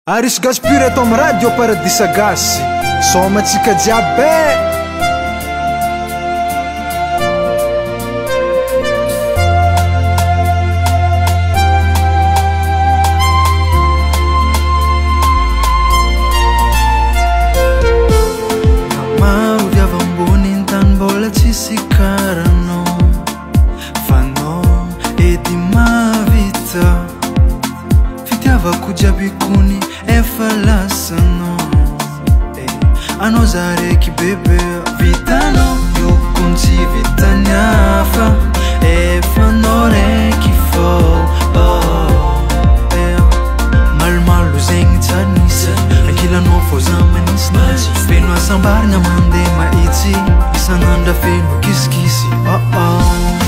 Aris gas pure tom radio Paradisa Gassi. Soma tsika jiaby. Kujabikuni efalasano ano zareki bebe vitano yukunti vitanyafa efanoreki fo malmalu zengi tsanisa akila nofo zamanisnaji feno asambarina mandema iti isananda feno kiskisi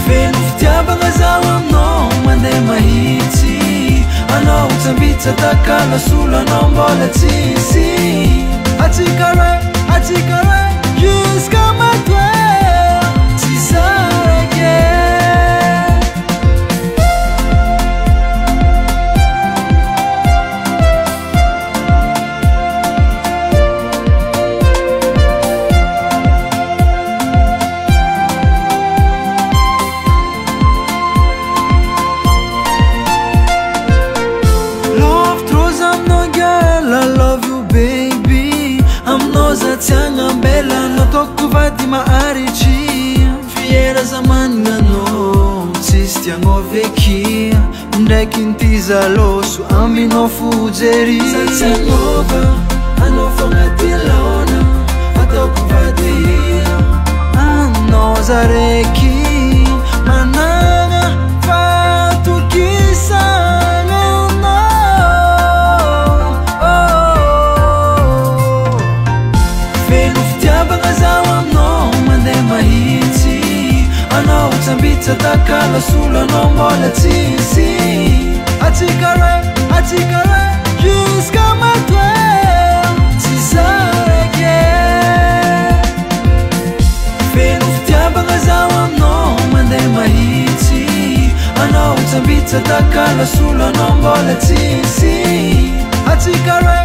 feno fitiabanga zawamno mandema iti ano utambita takala sula nombola tisi atikare jusqu'à matwe tisareke Tianga mbela no toku vadi maarichi fiera zamani ngano sisti angoveki ndaki ntiza losu ambi no fujeri satsanova anofonga tilona atoku vadi anozareki mananga fatu kisanga ano utambita takala sula nombola tisi atikare jusqu'à matwe tisareke feno fitiabanga zawamno mandema hiti ano utambita takala sula nombola tisi atikare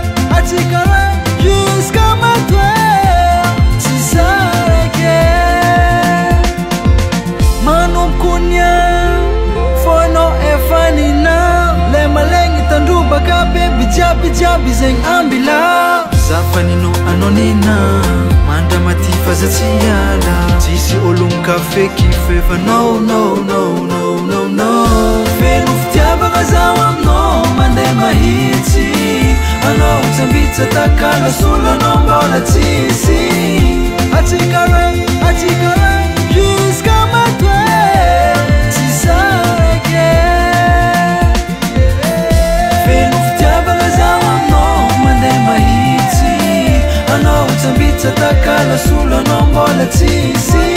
jusqu'à matwe tisareke fono efanina le malengi tanduba ka baby jabi zeng ambila zafanino anonina manda matifa za tiala tisi olunka feki feva no fenu ftiaba gazawam no mande mahiti ano utambita takala sula nombola tisi atikare jusqu'à matwe takala sula nombola tisi